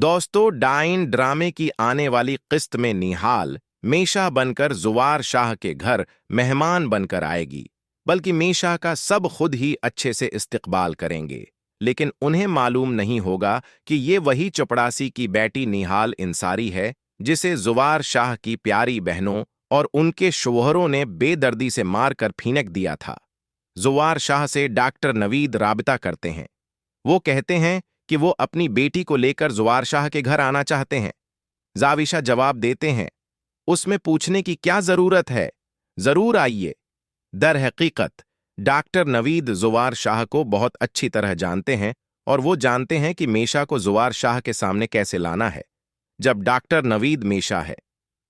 दोस्तों, डाइन ड्रामे की आने वाली किस्त में निहाल मेशा बनकर जुवार शाह के घर मेहमान बनकर आएगी। बल्कि मेशा का सब खुद ही अच्छे से इस्तकबाल करेंगे, लेकिन उन्हें मालूम नहीं होगा कि ये वही चपड़ासी की बेटी निहाल इंसारी है जिसे जुवार शाह की प्यारी बहनों और उनके शोहरों ने बेदर्दी से मारकर फेंक दिया था। जुवार शाह से डॉक्टर नवीद राबता करते हैं। वो कहते हैं कि वो अपनी बेटी को लेकर जुवार शाह के घर आना चाहते हैं। जाविशा जवाब देते हैं, उसमें पूछने की क्या जरूरत है, जरूर आइए। दर हकीकत डॉक्टर नवीद जुवार शाह को बहुत अच्छी तरह जानते हैं और वो जानते हैं कि मेशा को जुवार शाह के सामने कैसे लाना है। जब डॉक्टर नवीद मेशा है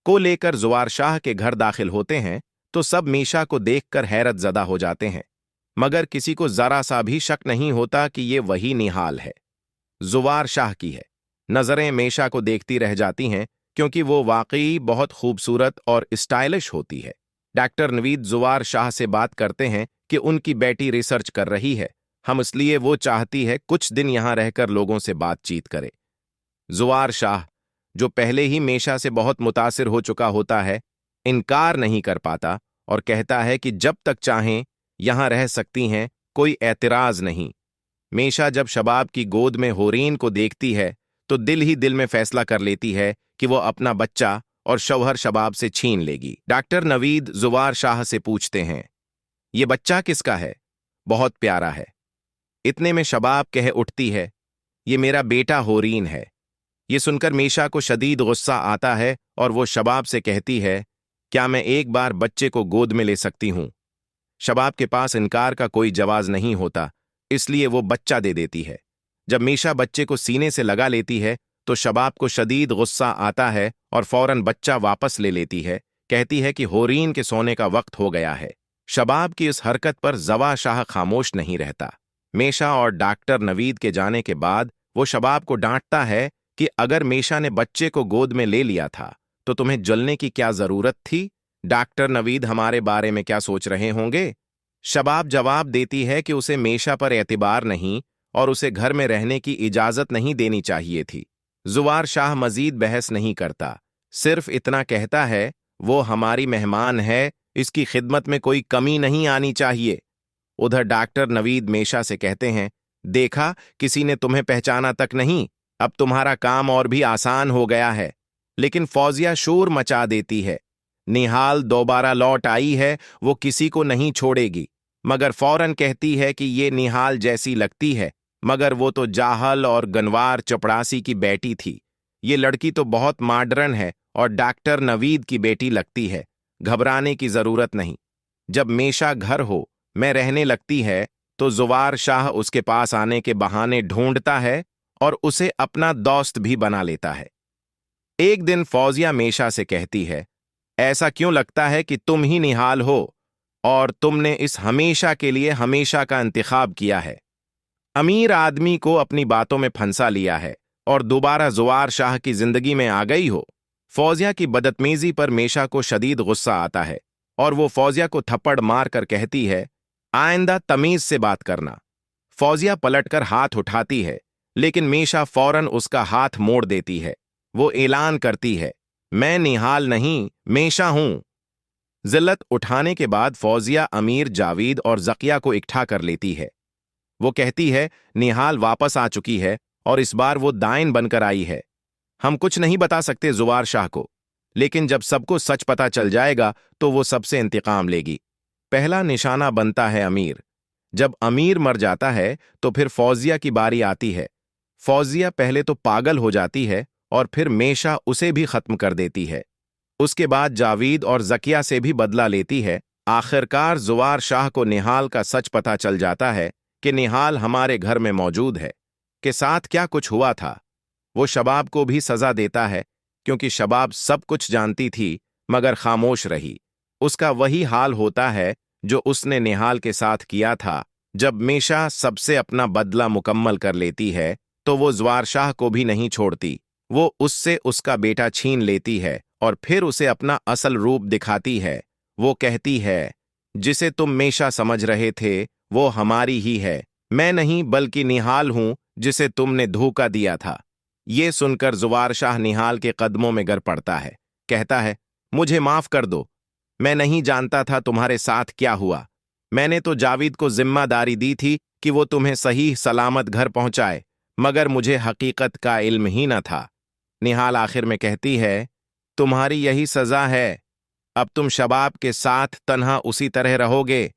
को लेकर जुवार शाह के घर दाखिल होते हैं तो सब मेशा को देखकर हैरत ज़दा हो जाते हैं, मगर किसी को जरा सा भी शक नहीं होता कि ये वही निहाल है, जुवार शाह की है। नजरें मेशा को देखती रह जाती हैं क्योंकि वो वाकई बहुत खूबसूरत और स्टाइलिश होती है। डॉक्टर नवीद जुवार शाह से बात करते हैं कि उनकी बेटी रिसर्च कर रही है, हम इसलिए वो चाहती है कुछ दिन यहां रहकर लोगों से बातचीत करे। जुवार शाह, जो पहले ही मेशा से बहुत मुतासिर हो चुका होता है, इनकार नहीं कर पाता और कहता है कि जब तक चाहें यहां रह सकती हैं, कोई एतराज नहीं। मेशा जब शबाब की गोद में होरीन को देखती है तो दिल ही दिल में फैसला कर लेती है कि वो अपना बच्चा और शौहर शबाब से छीन लेगी। डॉक्टर नवीद जुवार शाह से पूछते हैं, ये बच्चा किसका है? बहुत प्यारा है। इतने में शबाब कह उठती है, ये मेरा बेटा होरीन है। ये सुनकर मेशा को शदीद गुस्सा आता है और वो शबाब से कहती है, क्या मैं एक बार बच्चे को गोद में ले सकती हूं? शबाब के पास इनकार का कोई जवाब नहीं होता, इसलिए वो बच्चा दे देती है। जब मेशा बच्चे को सीने से लगा लेती है तो शबाब को शदीद गुस्सा आता है और फौरन बच्चा वापस ले लेती है। कहती है कि होरीन के सोने का वक्त हो गया है। शबाब की इस हरकत पर जवा शाह खामोश नहीं रहता। मेशा और डॉक्टर नवीद के जाने के बाद वो शबाब को डांटता है कि अगर मेशा ने बच्चे को गोद में ले लिया था तो तुम्हें जलने की क्या जरूरत थी? डॉक्टर नवीद हमारे बारे में क्या सोच रहे होंगे? शबाब जवाब देती है कि उसे मेशा पर एतबार नहीं और उसे घर में रहने की इजाजत नहीं देनी चाहिए थी। जुवार शाह मजीद बहस नहीं करता, सिर्फ इतना कहता है, वो हमारी मेहमान है, इसकी खिदमत में कोई कमी नहीं आनी चाहिए। उधर डॉक्टर नवीद मेशा से कहते हैं, देखा, किसी ने तुम्हें पहचाना तक नहीं, अब तुम्हारा काम और भी आसान हो गया है। लेकिन फौजिया शोर मचा देती है, निहाल दोबारा लौट आई है, वो किसी को नहीं छोड़ेगी। मगर फौरन कहती है कि ये निहाल जैसी लगती है, मगर वो तो जाहल और गनवार चपड़ासी की बेटी थी। ये लड़की तो बहुत मॉडर्न है और डॉक्टर नवीद की बेटी लगती है, घबराने की जरूरत नहीं। जब मेशा घर हो मैं रहने लगती है तो जुवार शाह उसके पास आने के बहाने ढूंढता है और उसे अपना दोस्त भी बना लेता है। एक दिन फौजिया मेशा से कहती है, ऐसा क्यों लगता है कि तुम ही निहाल हो और तुमने इस हमेशा के लिए हमेशा का इंतखाब किया है। अमीर आदमी को अपनी बातों में फंसा लिया है और दोबारा जुवार शाह की जिंदगी में आ गई हो। फौजिया की बदतमीजी पर मेशा को शदीद गुस्सा आता है और वो फौजिया को थप्पड़ मार कर कहती है, आइंदा तमीज से बात करना। फौजिया पलटकर हाथ उठाती है, लेकिन मेशा फौरन उसका हाथ मोड़ देती है। वो ऐलान करती है, मैं निहाल नहीं, मेशा हूं। जिल्लत उठाने के बाद फौजिया अमीर जावीद और जकिया को इकट्ठा कर लेती है। वो कहती है, निहाल वापस आ चुकी है और इस बार वो दाइन बनकर आई है। हम कुछ नहीं बता सकते जुवार शाह को, लेकिन जब सबको सच पता चल जाएगा तो वो सबसे इंतकाम लेगी। पहला निशाना बनता है अमीर। जब अमीर मर जाता है तो फिर फौजिया की बारी आती है। फौजिया पहले तो पागल हो जाती है और फिर मेशा उसे भी खत्म कर देती है। उसके बाद जावीद और जकिया से भी बदला लेती है। आखिरकार जुवार शाह को निहाल का सच पता चल जाता है कि निहाल हमारे घर में मौजूद है, के साथ क्या कुछ हुआ था। वो शबाब को भी सजा देता है क्योंकि शबाब सब कुछ जानती थी मगर खामोश रही। उसका वही हाल होता है जो उसने निहाल के साथ किया था। जब मेशा सबसे अपना बदला मुकम्मल कर लेती है तो वो जुवार शाह को भी नहीं छोड़ती। वो उससे उसका बेटा छीन लेती है और फिर उसे अपना असल रूप दिखाती है। वो कहती है, जिसे तुम मेशा समझ रहे थे वो हमारी ही है, मैं नहीं बल्कि निहाल हूं जिसे तुमने धोखा दिया था। ये सुनकर जुवार शाह निहाल के कदमों में गिर पड़ता है। कहता है, मुझे माफ कर दो, मैं नहीं जानता था तुम्हारे साथ क्या हुआ। मैंने तो जावेद को जिम्मेदारी दी थी कि वो तुम्हें सही सलामत घर पहुंचाए, मगर मुझे हकीकत का इल्म ही न था। निहाल आखिर में कहती है, तुम्हारी यही सजा है, अब तुम शबाब के साथ तन्हा उसी तरह रहोगे